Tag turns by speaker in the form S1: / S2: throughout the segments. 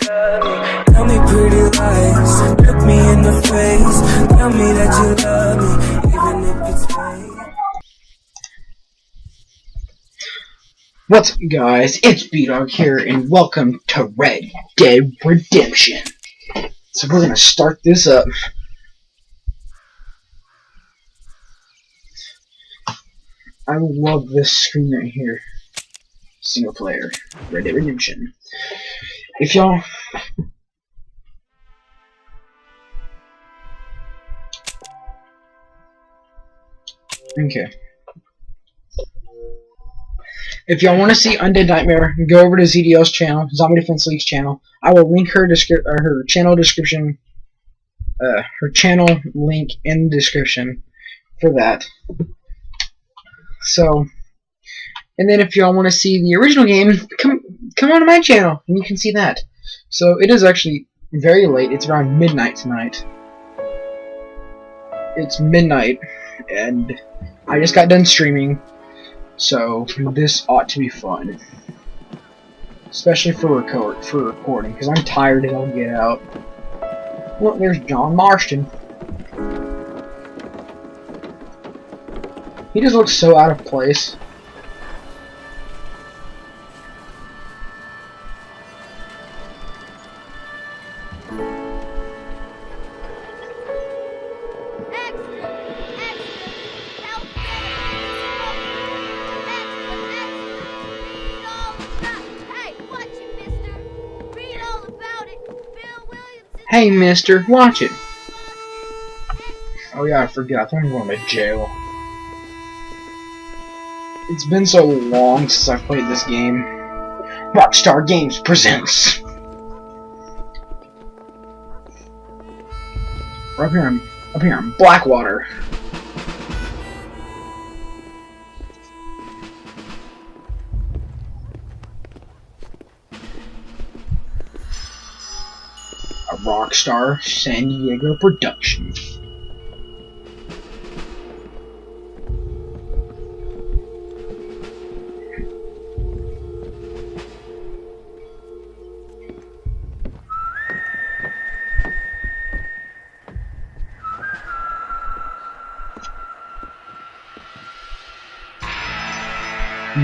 S1: love me. Tell me pretty lies, look me in the face. Tell me that you love me, even if it's fake.
S2: What's up, guys? It's B-Dog here, and welcome to Red Dead Redemption. So we're gonna start this up. I love this screen right here. Single player, Red Dead Redemption. If y'all... Okay. If y'all want to see Undead Nightmare, go over to ZDL's channel, Zombie Defense League's channel. I will link her channel description, her channel link in the description for that. So, and then if y'all want to see the original game, come on to my channel and you can see that. So it is actually very late. It's around midnight tonight. It's midnight, and I just got done streaming. So this ought to be fun, especially for recording, because I'm tired as I'll get out. Look, there's John Marston. He just looks so out of place. Hey, mister, watch it. Oh yeah, I forgot. I think I'm going to jail. It's been so long since I've played this game. Rockstar Games presents. We're up here in Blackwater. A Rockstar San Diego production.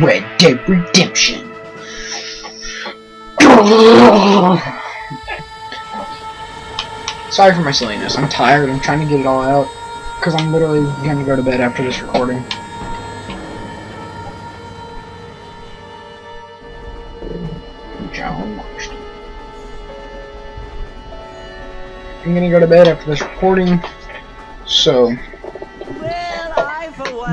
S2: Red Dead Redemption. Sorry for my silliness. I'm tired. I'm trying to get it all out because I'm literally going to go to bed after this recording. John Marston. I'm going to go to bed after this recording, so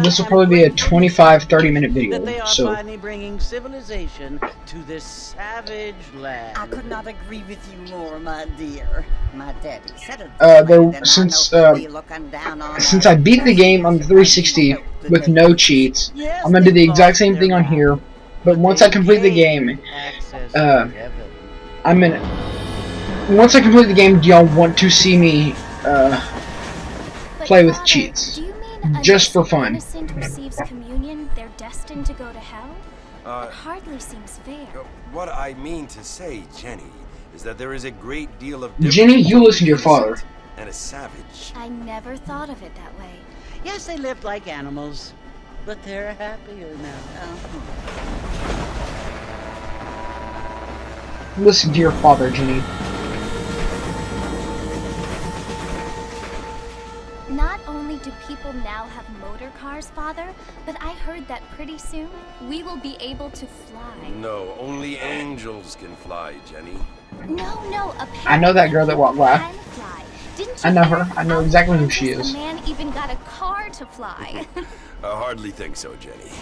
S2: this will probably be a 25-30 minute video. So
S3: finally bringing civilization to this savage land.
S4: I could not agree with you more, my dear. My daddy said it.
S2: Since I beat the game on the 360 with no cheats, I'm gonna do the exact same thing on here. But once I complete the game, once I complete the game, do y'all want to see me play with cheats? Just for fun.
S5: Innocent receives communion, they're destined to go to hell? It hardly seems fair.
S6: What I mean to say, Jenny, is that there is a great deal of
S2: Jenny, you listen to your father.
S6: And a savage.
S5: I never thought of it that way.
S3: Yes, they lived like animals, but they're happier now.
S2: Listen to your father, Jenny.
S5: Not only do people now have motor cars, Father, but I heard that pretty soon we will be able to fly.
S6: No, only angels can fly, Jenny.
S5: No,
S2: I know that girl that walked by.
S5: Didn't you
S2: I know her. I know exactly who she is.
S5: The man even got a car to fly.
S6: I hardly think so, Jenny.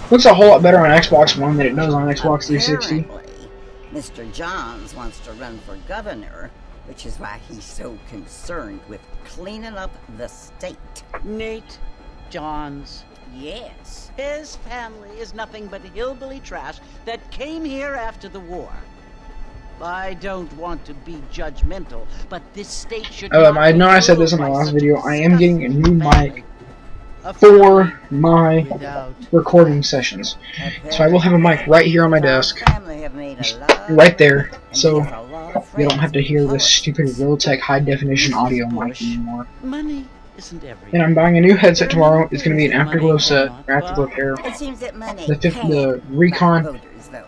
S2: Looks a whole lot better on Xbox One than it does on Xbox 360.
S4: Apparently, Mr. Johns wants to run for governor, which is why he's so concerned with cleaning up the state.
S3: Nate Johns.
S4: Yes.
S3: His family is nothing but hillbilly trash that came here after the war. I don't want to be judgmental, but this state should
S2: I know I said this in my last video. I am getting a new mic for my recording sessions. So I will have a mic right here on my desk, right there, so you don't have to hear this stupid Realtek high-definition audio mic anymore.
S3: Money isn't everything.
S2: And I'm buying a new headset tomorrow. It's going to be an Afterglow set, Afterglow pair.
S4: It seems that money
S2: The Recon.
S4: voters, though.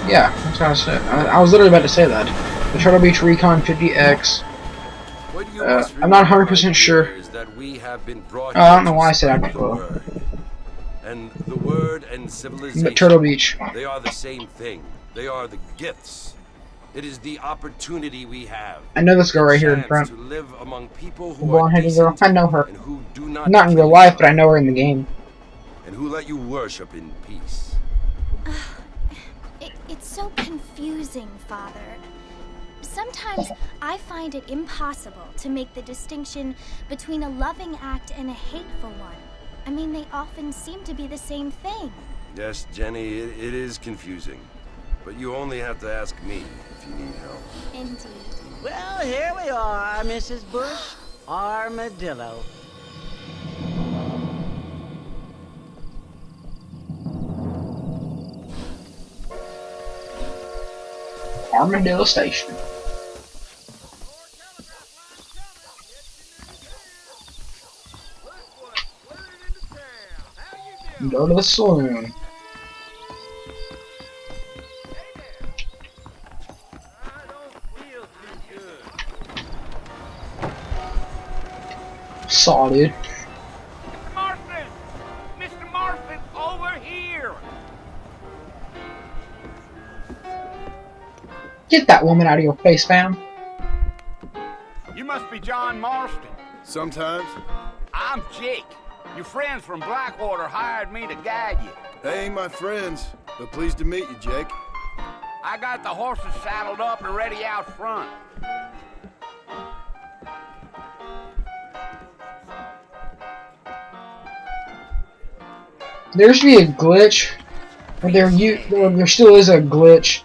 S2: Yeah, that's what I said. I was literally about to say that. The Turtle Beach Recon 50X. I'm not 100% sure. I don't know why I said Afterglow.
S6: And the word and civilization,
S2: But Turtle Beach.
S6: they are the same thing. They are the gifts. It is the opportunity we have.
S2: I know this girl right here in front.
S6: To live among people who
S2: Blonde
S6: are
S2: headed girl.
S6: decent
S2: I know her.
S6: and who do not
S2: Not in real
S6: kill
S2: life,
S6: each
S2: but I know her in the game.
S6: and who let you worship in peace.
S5: It's so confusing, Father. Sometimes I find it impossible to make the distinction between a loving act and a hateful one. I mean, they often seem to be the same thing.
S6: Yes, Jenny, it is confusing. But you only have to ask me if you need help.
S5: Indeed.
S3: Well, here we are, Mrs. Bush. Armadillo.
S2: Armadillo Station. Go to the saloon. Saw, dude.
S7: Mr. Marston! Mr. Marston, over here!
S2: Get that woman out of your face, fam.
S7: You must be John Marston.
S8: Sometimes.
S7: I'm Jake. Your friends from Blackwater hired me to guide you.
S8: They ain't my friends, but pleased to meet you, Jake.
S7: I got the horses saddled up and ready out front.
S2: There used to be a glitch, or there still is a glitch,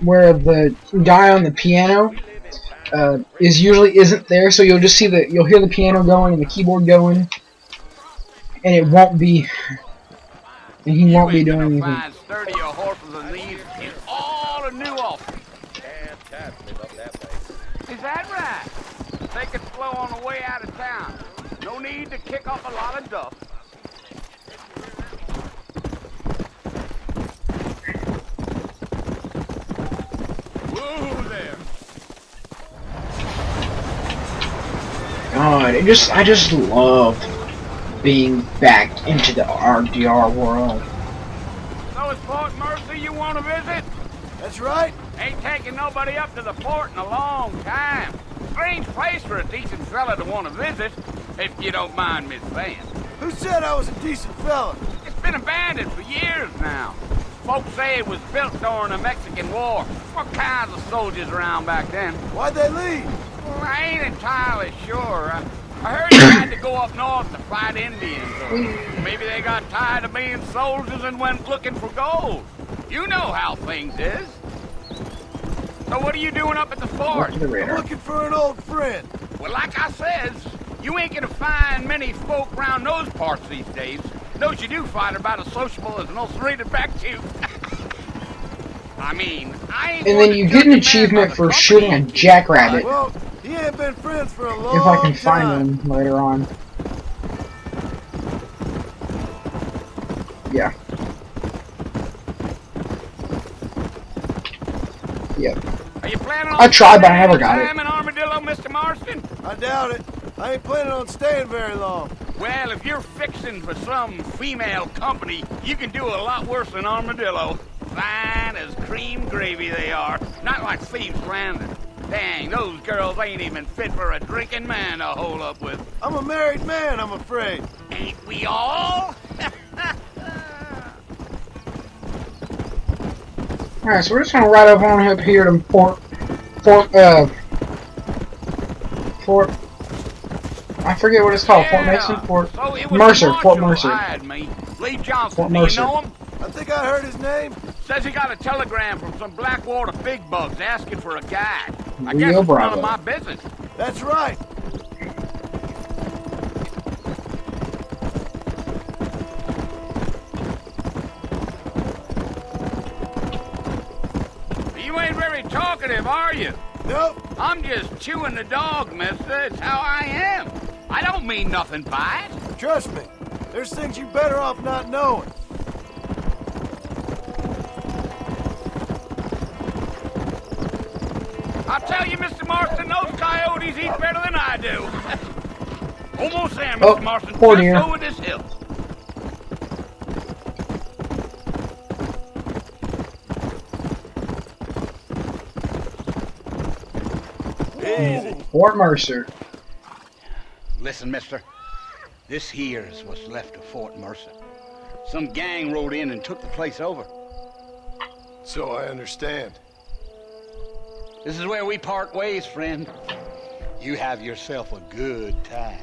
S2: where the guy on the piano isn't there, so you'll just see you'll hear the piano going and the keyboard going, and it won't be, and he won't be doing anything.
S7: Find sturdier horses than these in all of New Albany. Is that right? Take it slow on the way out of town. No need to kick up a lot of dust. Whoa there.
S2: God, I just loved being back into the RDR world.
S7: So it's Fort Mercy you want to visit?
S8: That's right.
S7: Ain't taking nobody up to the fort in a long time. Strange place for a decent fella to want to visit, if you don't mind me saying.
S8: Who said I was a decent fella?
S7: It's been abandoned for years now. Folks say it was built during the Mexican War. What kinds of soldiers around back then?
S8: Why'd they leave?
S7: Well, I ain't entirely sure. I heard they had to go up north to fight Indians, or maybe they got tired of being soldiers and went looking for gold. You know how things is. So what are you doing up at the fort?
S2: Look to the
S8: I'm
S2: radar.
S8: looking for an old friend.
S7: Well, like I says, you ain't gonna find many folk around those parts these days. Those you do find are about as sociable as an ulcerated back tooth. I mean, I ain't
S2: And
S7: going
S2: then
S7: to
S2: you
S7: judge
S2: get an
S7: a man
S2: achievement
S7: by the
S2: for
S7: company
S2: shooting a
S7: he keeps.
S2: jackrabbit,
S8: Well, he ain't been friends for a long
S2: if I can
S8: time.
S2: find them later on. Yeah. Yep.
S7: Are you planning on
S2: I tried, but I never
S7: spending
S2: got
S7: any
S2: it.
S7: time in Armadillo, Mr. Marston?
S8: I doubt it. I ain't planning on staying very long.
S7: Well, if you're fixing for some female company, you can do a lot worse than Armadillo. Fine as cream gravy they are. Not like Thieves Landing. Dang, those girls ain't even fit for a drinking man to hole up with.
S8: I'm a married man, I'm afraid.
S7: Ain't we all?
S2: Alright, so we're just gonna ride up here to Fort, I forget what it's called, Fort Mason?
S7: So it was
S2: Mercer,
S7: the
S2: Fort
S7: marshal
S2: Mercer.
S7: hired me. Lee Johnson,
S2: Fort
S7: do you
S2: Mercer.
S7: know him?
S8: I think I heard his name.
S7: Says he got a telegram from some Blackwater big bugs asking for a guide. I
S2: Rio
S7: guess it's none
S2: Bravo.
S7: of my business.
S8: That's right.
S7: very talkative, are you?
S8: Nope.
S7: I'm just chewing the dog, mister. It's how I am. I don't mean nothing by it.
S8: Trust me. There's things you better off not knowing.
S7: I'll tell you, Mr. Marston, those coyotes eat better than I do. Almost there,
S2: Oh,
S7: Mr. Marston.
S2: poor
S7: Just
S2: dear.
S7: over this hill.
S8: Easy.
S2: Fort Mercer.
S7: Listen, mister. This here is what's left of Fort Mercer. Some gang rode in and took the place over.
S8: So I understand.
S7: This is where we part ways, friend. You have yourself a good time.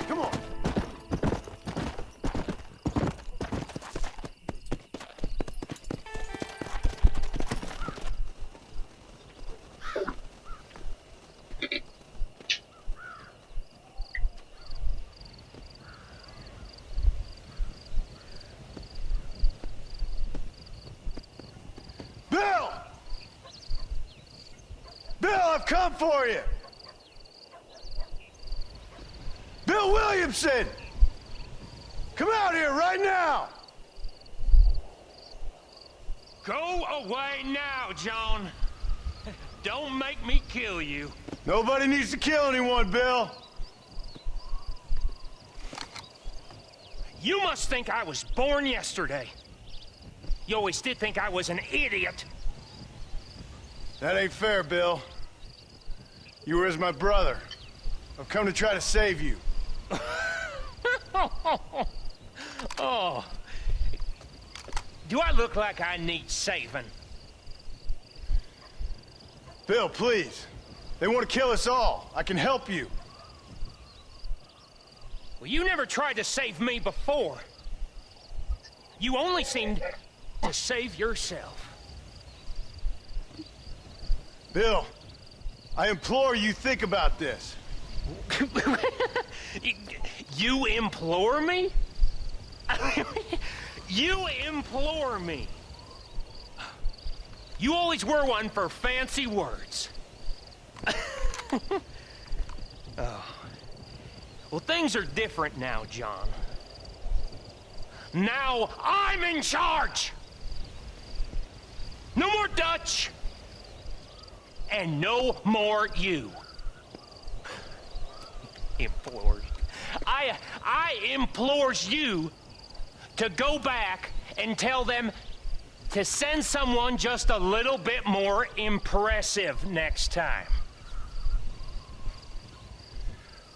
S8: Come on. Bill! Bill, I've come for you! Bill Williamson! Come out here right now!
S9: Go away now, John. Don't make me kill you.
S8: Nobody needs to kill anyone, Bill.
S9: You must think I was born yesterday. You always did think I was an idiot.
S8: That ain't fair, Bill. You were as my brother. I've come to try to save you.
S9: Oh. Do I look like I need saving?
S8: Bill, please. They want to kill us all. I can help you.
S9: Well, you never tried to save me before. You only seemed to save yourself.
S8: Bill, I implore you think about this.
S9: You implore me? You implore me. You always were one for fancy words. Oh. Well, things are different now, John. Now I'm in charge! No more Dutch! And no more you. Implored. I implores you to go back and tell them to send someone just a little bit more impressive next time.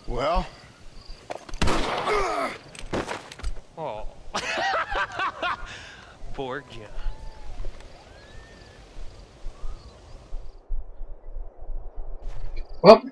S8: Well?
S9: Oh. Poor John.
S2: Well,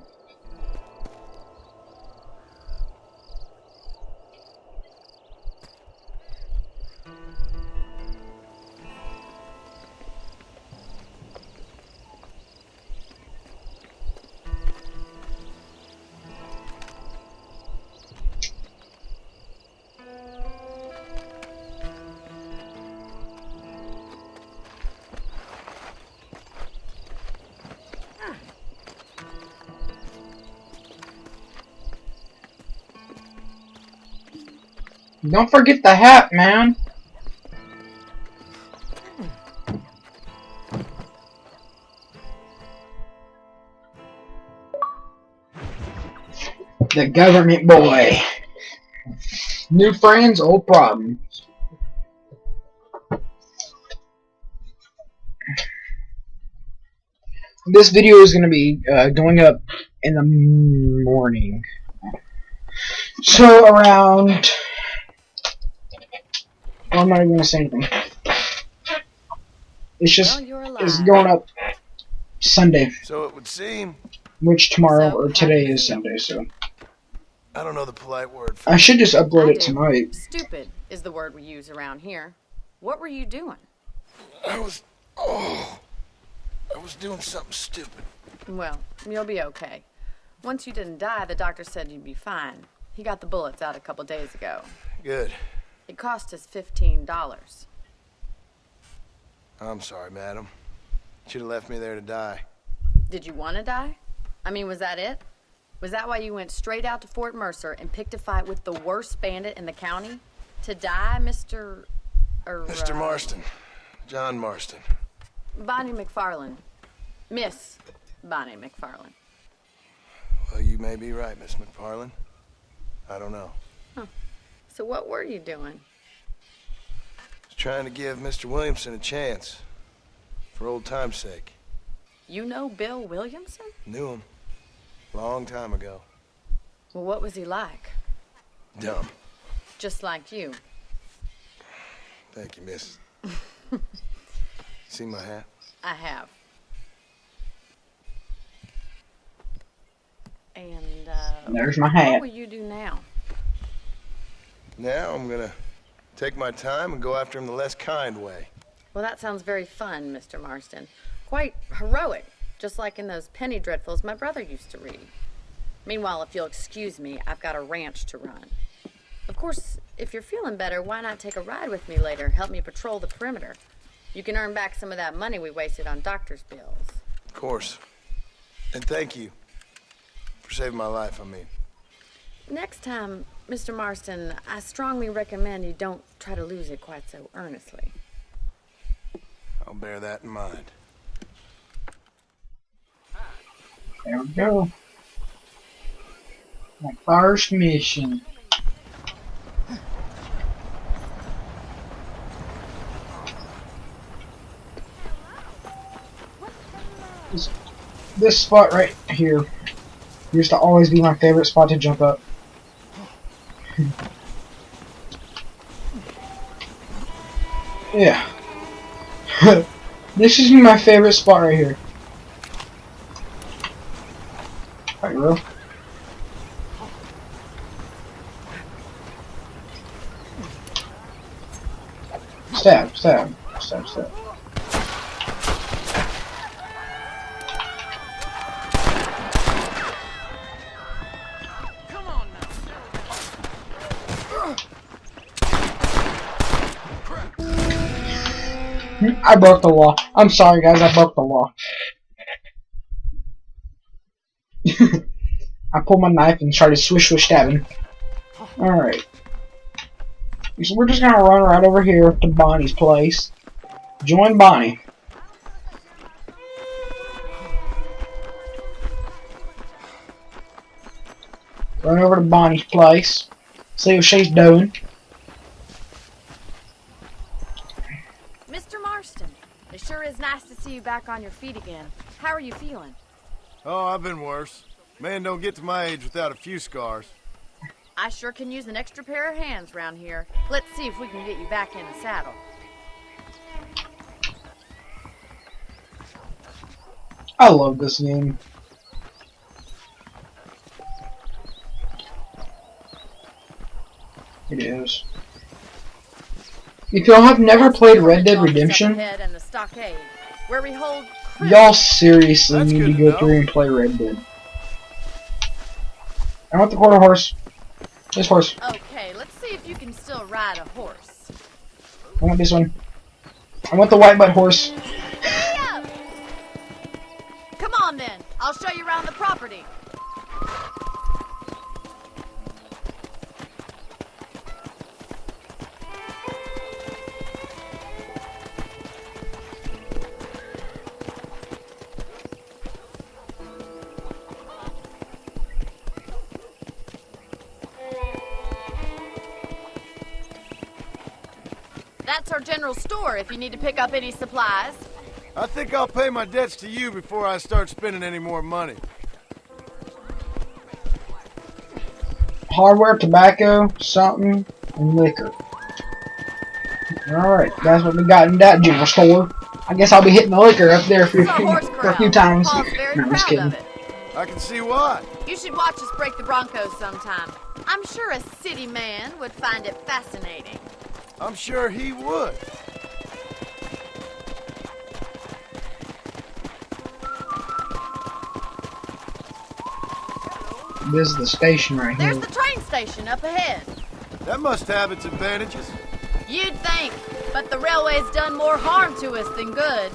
S2: don't forget the hat, man. The government boy. New friends, old problems. This video is going to be going up in the morning. So around... Well, I'm not even going to say anything. It's just, it's going up Sunday,
S8: So it would seem.
S2: which tomorrow or today is Sunday, so
S8: I don't know the polite word for
S2: I should just upload
S10: I
S2: it
S10: do.
S2: tonight.
S10: Stupid is the word we use around here. What were you doing?
S8: I was. Oh. I was doing something stupid.
S10: Well, you'll be okay. Once you didn't die, the doctor said you'd be fine. He got the bullets out a couple days ago.
S8: Good.
S10: It cost us $15.
S8: I'm sorry, madam. Should have left me there to die.
S10: Did you want to die? I mean, was that it? Was that why you went straight out to Fort Mercer and picked a fight with the worst bandit in the county? To die, Mr.
S8: Mr. Marston. John Marston.
S10: Bonnie McFarlane. Miss Bonnie McFarlane.
S8: Well, you may be right, Miss McFarlane. I don't know.
S10: Huh. So what were you doing?
S8: I was trying to give Mr. Williamson a chance. For old time's sake.
S10: You know Bill Williamson?
S8: Knew him. Long time ago.
S10: Well, what was he like?
S8: Dumb.
S10: Just like you.
S8: Thank you, miss. See my hat?
S10: I have. And,
S2: there's my hat.
S10: What will you do now?
S8: Now I'm gonna take my time and go after him the less kind way.
S10: Well, that sounds very fun, Mr. Marston. Quite heroic, just like in those penny dreadfuls my brother used to read. Meanwhile, if you'll excuse me, I've got a ranch to run. Of course, if you're feeling better, why not take a ride with me later? Help me patrol the perimeter. You can earn back some of that money we wasted on doctor's bills.
S8: Of course. And thank you for saving my life, I mean.
S10: Next time, Mr. Marston, I strongly recommend you don't try to lose it quite so earnestly.
S8: I'll bear that in mind.
S2: There we go. My first mission. This spot right here used to always be my favorite spot to jump up. Yeah. This is my favorite spot right here. Alright, bro. Stab, stab, stab, stab. I broke the law. I'm sorry, guys. I broke the law. I pulled my knife and started swish stabbing. Alright. So we're just gonna run right over here to Bonnie's place. Join Bonnie. Run over to Bonnie's place. See what she's doing.
S10: Mr. Marston, it sure is nice to see you back on your feet again. How are you feeling?
S8: Oh, I've been worse. Man don't get to my age without a few scars.
S10: I sure can use an extra pair of hands around here. Let's see if we can get you back in the saddle.
S2: I love this game. It is. If y'all have never played Red Dead Redemption,
S10: And the stockade, where we hold
S2: y'all seriously need to go through and play Red Dead. I want the quarter horse. This horse.
S10: Okay, let's see if you can still ride a horse.
S2: I want this one. I want the white butt horse.
S10: Come on then, I'll show you around the property. That's our general store if you need to pick up any supplies.
S8: I think I'll pay my debts to you before I start spending any more money.
S2: Hardware, tobacco, something, and liquor. Alright, that's what we got in that general store. I guess I'll be hitting the liquor up there for a few times. No, I'm just kidding.
S8: I can see why.
S10: You should watch us break the Broncos sometime. I'm sure a city man would find it fascinating.
S8: I'm sure he would.
S2: this is the station right here.
S10: There's the train station up ahead.
S8: That must have its advantages.
S10: You'd think, but the railway's done more harm to us than good.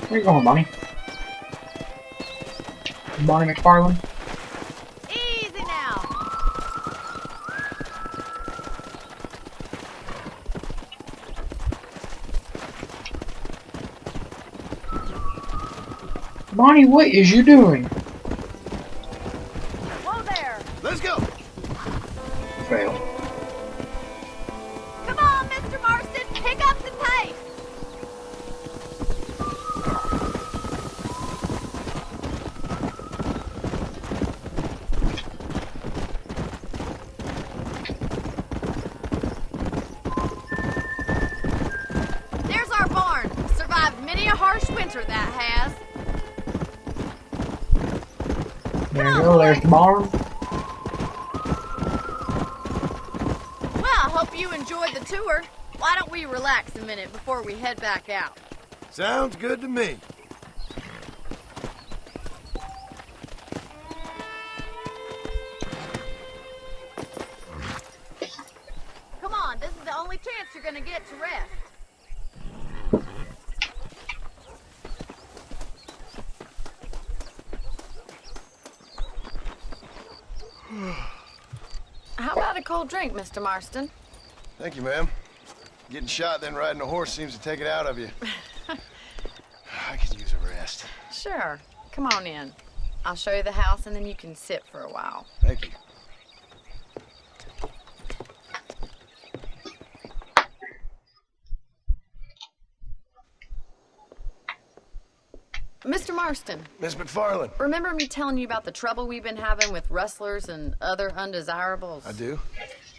S2: Where you going, Bonnie? Bonnie McFarlane?
S10: Easy now.
S2: Bonnie, what is you doing?
S10: Whoa there.
S8: Let's go.
S2: Fail.
S10: Come on, Mr. Marston, pick up the pace. There's our barn. Survived many a harsh winter, that has.
S2: There you go, there's the barn.
S10: Well, I hope you enjoyed the tour. Why don't we relax a minute before we head back out?
S8: Sounds good to me.
S10: Come on, this is the only chance you're gonna get to rest. How about a cold drink, Mr. Marston?
S8: Thank you, ma'am. Getting shot, then riding a horse seems to take it out of you. I could use a rest.
S10: Sure. Come on in. I'll show you the house and then you can sit for a while.
S8: Thank you.
S10: Mr. Marston,
S8: Miss McFarlane.
S10: remember me telling you about the trouble we've been having with rustlers and other undesirables?
S8: I do.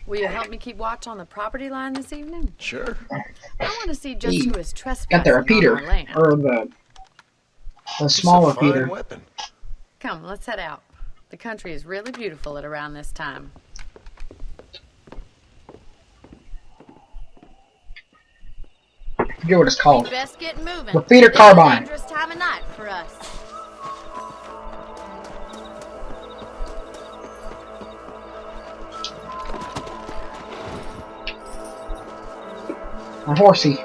S10: Will you help me keep watch on the property line this evening?
S8: Sure.
S10: I want to see just who is trespassing
S2: Got the repeater,
S10: on our land.
S2: or the small
S8: It's a fine
S2: repeater.
S8: weapon.
S10: Come, let's head out. The country is really beautiful at around this time.
S2: I forget what it's
S10: We'd
S2: called.
S10: best get moving.
S2: Repeater
S10: This
S2: carbine.
S10: is a dangerous time of night for us.
S2: A horsey.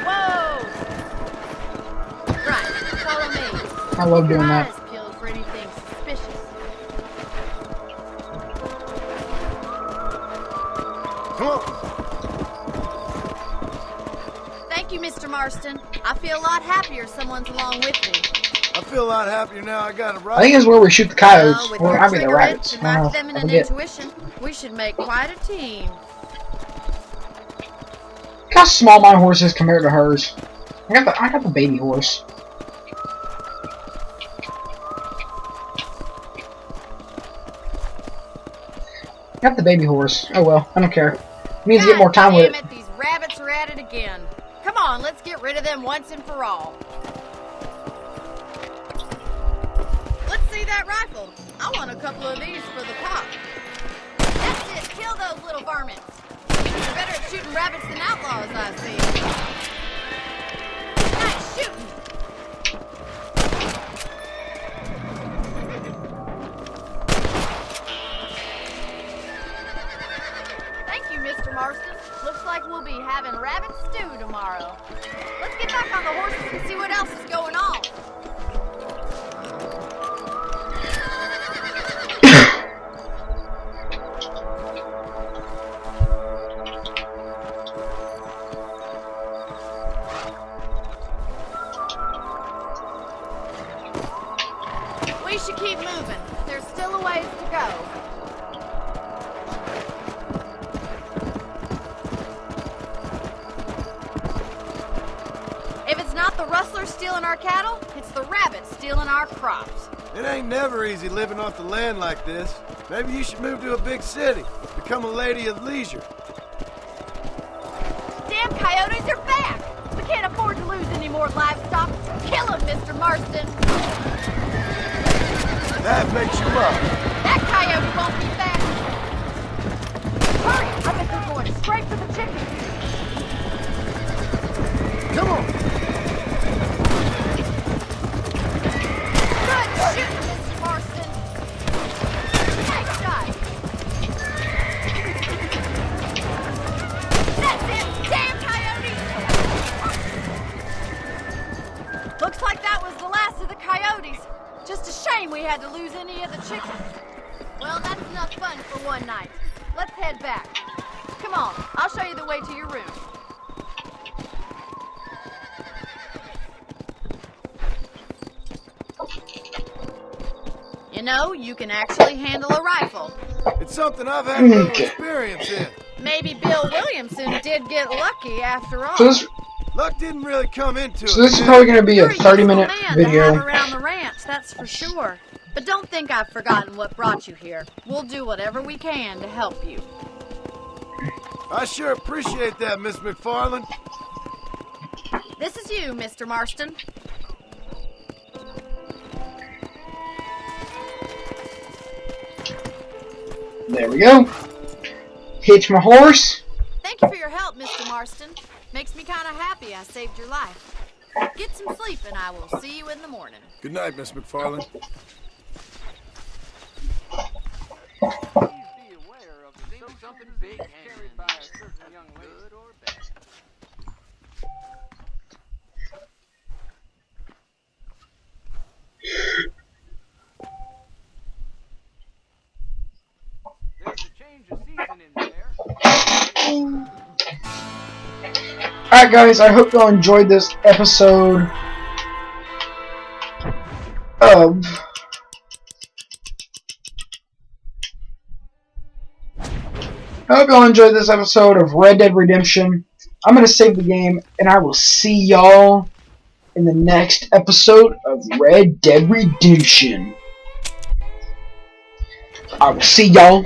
S10: Whoa! Right, follow me.
S2: I love doing that.
S10: Eyes peeled for anything suspicious.
S8: Come on.
S10: Thank you, Mr. Marston. I feel a lot happier someone's along with me.
S8: I feel a lot happier now I got a ride.
S2: I think it's where we shoot the coyotes.
S10: With
S2: Or,
S10: your
S2: I mean, the
S10: trigger
S2: rabbits.
S10: and
S2: I
S10: my
S2: don't know. I
S10: feminine
S2: forget.
S10: intuition, we should make quite a team.
S2: Look how small my horse is compared to hers. I got the baby horse. I got the baby horse. Oh well, I don't care. It means to get more time with
S10: Damn
S2: it.
S10: it, these rabbits are at it again. Come on, let's get rid of them once and for all. Let's see that rifle. I want a couple of these for the pop. That's it, kill those little varmints. You're better at shooting rabbits than outlaws, I see. Nice shooting. Thank you, Mr. Marston. Looks like we'll be having rabbit stew tomorrow. Let's get back on the horses and see what else is going on. We should keep moving. There's still a ways to go. If it's not the rustlers stealing our cattle, it's the rabbits stealing our crops.
S8: It ain't never easy living off the land like this. Maybe you should move to a big city. Become a lady of leisure.
S10: Damn coyotes are back! We can't afford to lose any more livestock. Kill them, Mr. Marston!
S8: That makes you up.
S10: That coyote won't be back! Hurry! I bet they're going straight for the chickens!
S8: Come on!
S10: Good shooting, Mr. Marston. Nice shot. That's it! Damn coyotes! Looks like that was the last of the coyotes. Just a shame we had to lose any of the chickens. Well, that's enough fun for one night. Let's head back. Come on, I'll show you the way to your room. You know, you can actually handle a rifle.
S8: It's something I've had little experience in.
S10: Maybe Bill Williamson did get lucky after all.
S2: So
S8: Luck didn't really come into it.
S2: this is probably going to be a 30-minute
S10: man to
S2: video.
S10: have around the ranch, that's for sure. But don't think I've forgotten what brought you here. We'll do whatever we can to help you.
S8: I sure appreciate that, Miss McFarland.
S10: This is you, Mr. Marston.
S2: There we go. Hitch my horse.
S10: Thank you for your help, Mr. Marston. Makes me kind of happy I saved your life. Get some sleep and I will see you in the morning.
S8: Good night, Miss McFarland.
S7: Something big carried by a certain young lady. Good or bad. There's a change of season in there.
S2: Alright guys, I hope y'all enjoyed this episode of Red Dead Redemption. I'm going to save the game, and I will see y'all in the next episode of Red Dead Redemption. I will see y'all